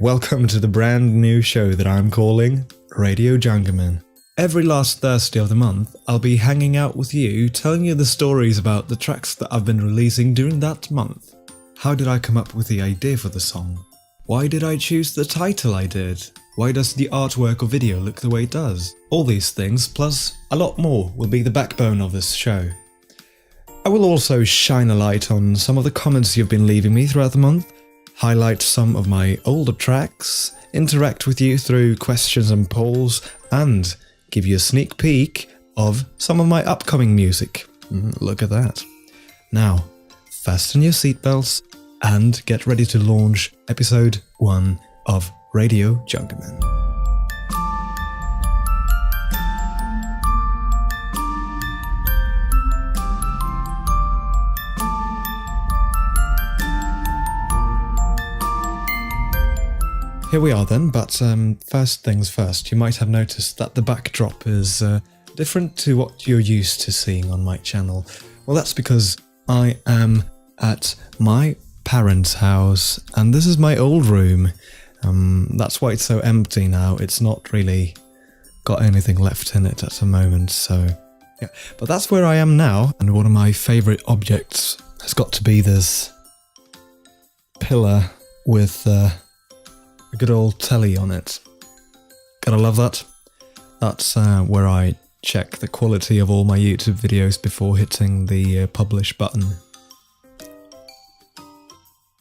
Welcome to the brand new show that I'm calling Radio Jungermann. Every last Thursday of the month, I'll be hanging out with you, telling you the stories about the tracks that I've been releasing during that month. How did I come up with the idea for the song? Why did I choose the title I did? Why does the artwork or video look the way it does? All these things, plus a lot more, will be the backbone of this show. I will also shine a light on some of the comments you've been leaving me throughout the month, highlight some of my older tracks, interact with you through questions and polls, and give you a sneak peek of some of my upcoming music. Look at that. Now, fasten your seatbelts and get ready to launch episode 1 of Radio Jungermann. Here we are then, but first things first, you might have noticed that the backdrop is different to what you're used to seeing on my channel. Well, that's because I am at my parents' house, and this is my old room. That's why it's so empty now. It's not really got anything left in it at the moment, so yeah. But that's where I am now, and one of my favourite objects has got to be this pillar with a good old telly on it. Gotta love that. That's where I check the quality of all my YouTube videos before hitting the publish button.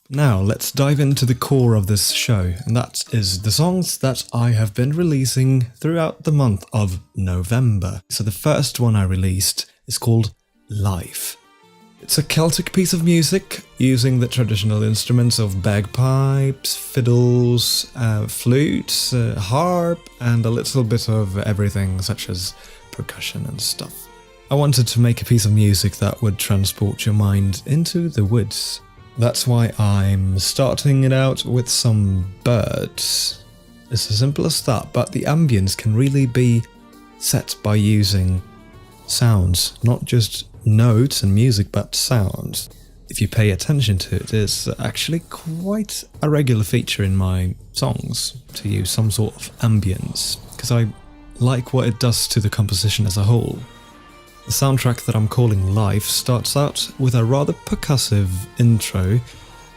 Now let's dive into the core of this show, and that is the songs that I have been releasing throughout the month of November. So the first one I released is called Life. It's a Celtic piece of music using the traditional instruments of bagpipes, fiddles, flutes, harp, and a little bit of everything such as percussion and stuff. I wanted to make a piece of music that would transport your mind into the woods. That's why I'm starting it out with some birds. It's as simple as that, but the ambience can really be set by using sounds, not just notes and music, but sounds. If you pay attention to it, it's actually quite a regular feature in my songs to use some sort of ambience, because I like what it does to the composition as a whole. The soundtrack that I'm calling Life starts out with a rather percussive intro,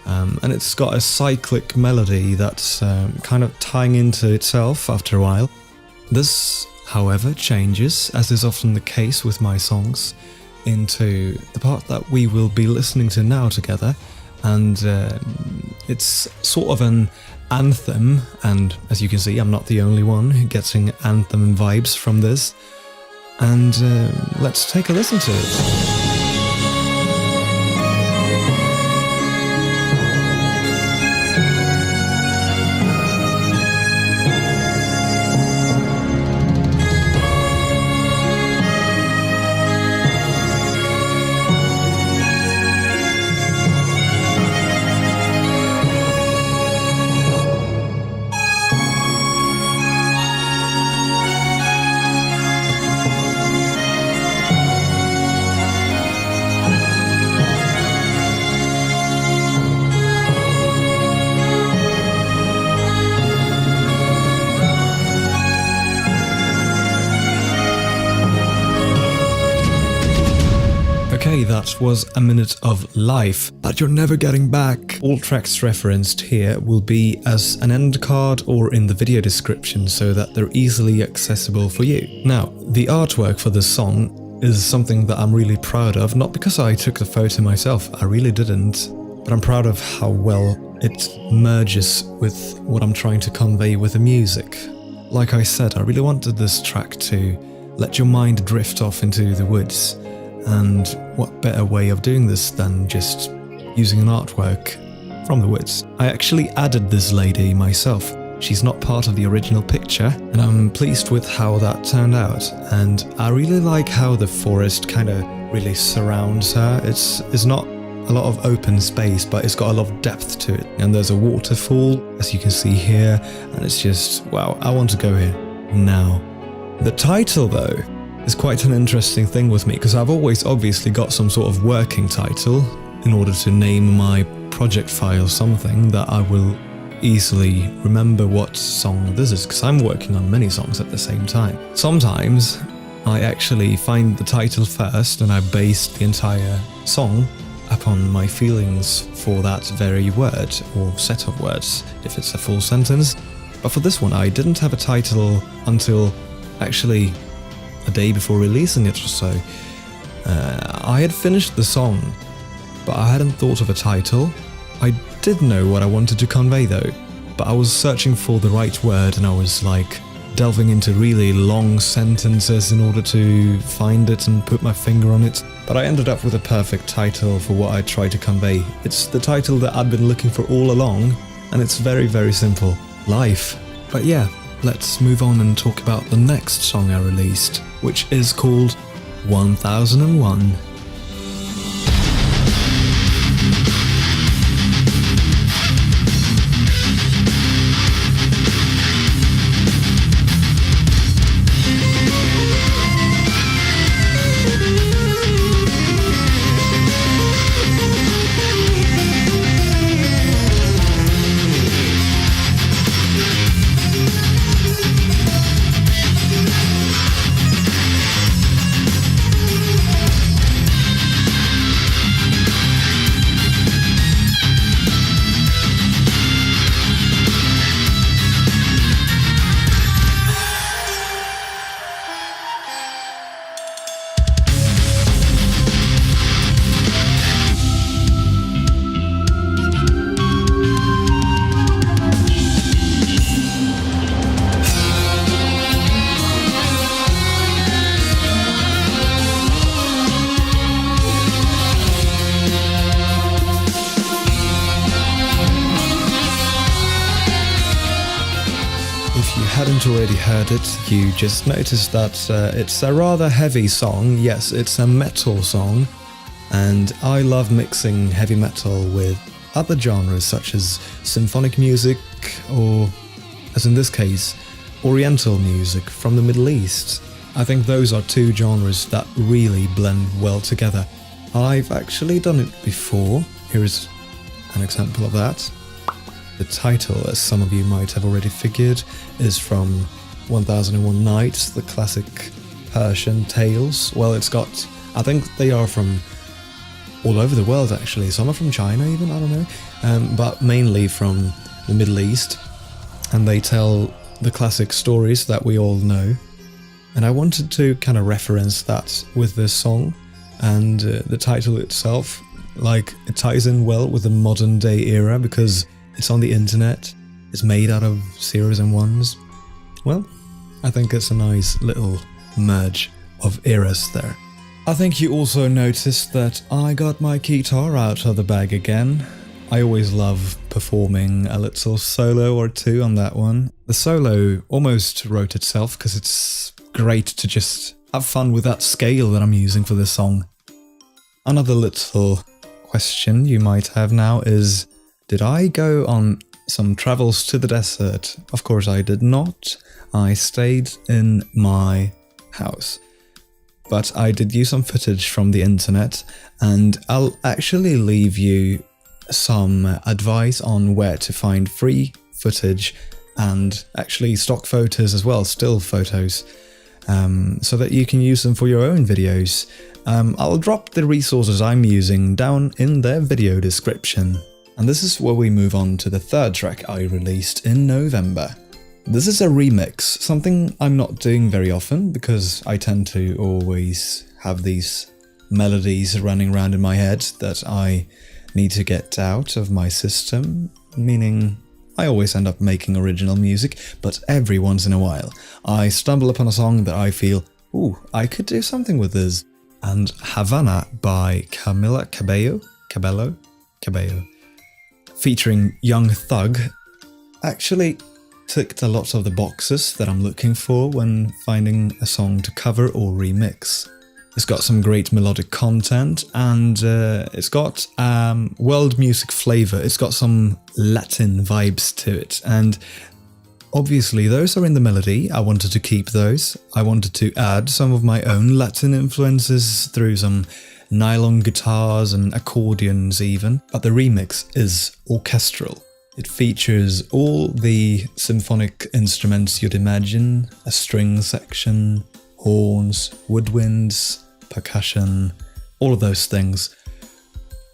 and it's got a cyclic melody that's kind of tying into itself after a while. This, however, changes, as is often the case with my songs, into the part that we will be listening to now together, and it's sort of an anthem, and as you can see, I'm not the only one getting anthem vibes from this, and let's take a listen to it. Okay, that was a minute of Life that you're never getting back. All tracks referenced here will be as an end card or in the video description so that they're easily accessible for you. Now, the artwork for this song is something that I'm really proud of, not because I took the photo myself, I really didn't, but I'm proud of how well it merges with what I'm trying to convey with the music. Like I said, I really wanted this track to let your mind drift off into the woods. And what better way of doing this than just using an artwork from the woods. I actually added this lady myself. She's not part of the original picture, and I'm pleased with how that turned out. And I really like how the forest kind of really surrounds her. It's not a lot of open space, but it's got a lot of depth to it. And there's a waterfall, as you can see here, and it's just, wow, I want to go here now. The title, though, is quite an interesting thing with me, because I've always obviously got some sort of working title in order to name my project file something that I will easily remember what song this is because I'm working on many songs at the same time. Sometimes I actually find the title first and I base the entire song upon my feelings for that very word or set of words, if it's a full sentence. But for this one, I didn't have a title until actually a day before releasing it or so. I had finished the song, but I hadn't thought of a title. I did know what I wanted to convey though, but I was searching for the right word and I was like delving into really long sentences in order to find it and put my finger on it. But I ended up with a perfect title for what I tried to convey. It's the title that I'd been looking for all along, and it's very, very simple. Life. But yeah, let's move on and talk about the next song I released, which is called 1001. Hadn't already heard it, you just noticed that it's a rather heavy song. Yes, it's a metal song, and I love mixing heavy metal with other genres such as symphonic music or, as in this case, oriental music from the Middle East. I think those are two genres that really blend well together. I've actually done it before. Here is an example of that. The title, as some of you might have already figured, is from 1001 Nights, the classic Persian tales. Well, it's got, I think they are from all over the world actually. Some are from China even, I don't know, but mainly from the Middle East. And they tell the classic stories that we all know. And I wanted to kind of reference that with this song. And the title itself, like, it ties in well with the modern day era because it's on the internet, it's made out of zeros and ones. Well, I think it's a nice little merge of eras there. I think you also noticed that I got my guitar out of the bag again. I always love performing a little solo or two on that one. The solo almost wrote itself because it's great to just have fun with that scale that I'm using for this song. Another little question you might have now is, did I go on some travels to the desert? Of course I did not. I stayed in my house. But I did use some footage from the internet, and I'll actually leave you some advice on where to find free footage and actually stock photos as well, still photos, so that you can use them for your own videos. I'll drop the resources I'm using down in the video description. And this is where we move on to the third track I released in November. This is a remix, something I'm not doing very often because I tend to always have these melodies running around in my head that I need to get out of my system, meaning I always end up making original music, but every once in a while I stumble upon a song that I feel, ooh, I could do something with this. And Havana by Camila Cabello, featuring Young Thug, actually ticked a lot of the boxes that I'm looking for when finding a song to cover or remix. It's got some great melodic content and it's got world music flavor. It's got some Latin vibes to it, and obviously those are in the melody. I wanted to keep those. I wanted to add some of my own Latin influences through some nylon guitars and accordions even, but the remix is orchestral. It features all the symphonic instruments you'd imagine, a string section, horns, woodwinds, percussion, all of those things.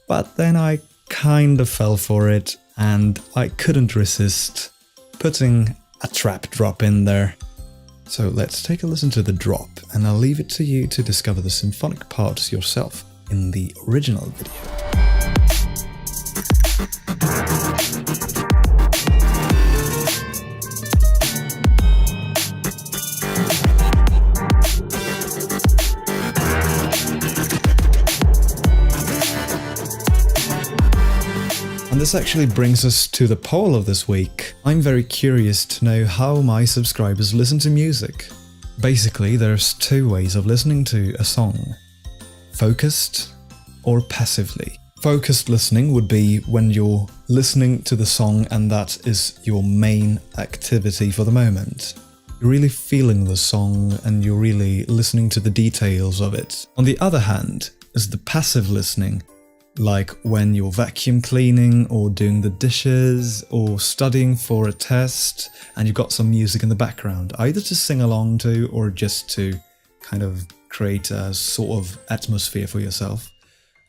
But then I kind of fell for it and I couldn't resist putting a trap drop in there. So let's take a listen to the drop, and I'll leave it to you to discover the symphonic parts yourself in the original video. And this actually brings us to the poll of this week. I'm very curious to know how my subscribers listen to music. Basically, there's two ways of listening to a song: focused or passively. Focused listening would be when you're listening to the song and that is your main activity for the moment. You're really feeling the song and you're really listening to the details of it. On the other hand, is the passive listening, like when you're vacuum cleaning or doing the dishes or studying for a test and you've got some music in the background, either to sing along to or just to kind of create a sort of atmosphere for yourself.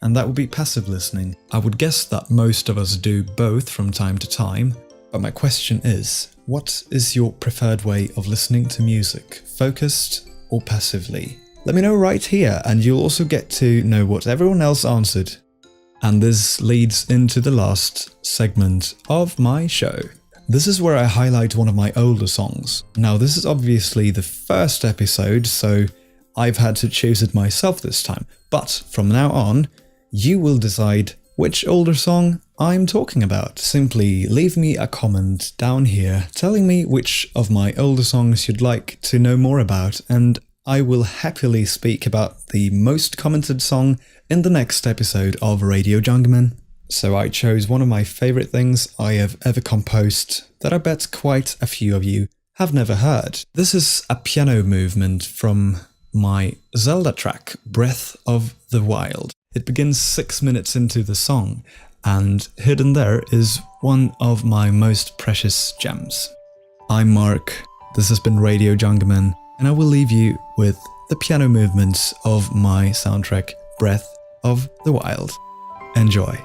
And that would be passive listening. I would guess that most of us do both from time to time, but my question is, what is your preferred way of listening to music, focused or passively? Let me know right here, and you'll also get to know what everyone else answered. And this leads into the last segment of my show. This is where I highlight one of my older songs. Now, this is obviously the first episode, so I've had to choose it myself this time. But from now on, you will decide which older song I'm talking about. Simply leave me a comment down here telling me which of my older songs you'd like to know more about, and I will happily speak about the most commented song in the next episode of Radio Jungermann. So I chose one of my favourite things I have ever composed that I bet quite a few of you have never heard. This is a piano movement from my Zelda track, Breath of the Wild. It begins 6 minutes into the song, and hidden there is one of my most precious gems. I'm Mark, this has been Radio Jungermann, and I will leave you with the piano movements of my soundtrack, Breath of the Wild. Enjoy.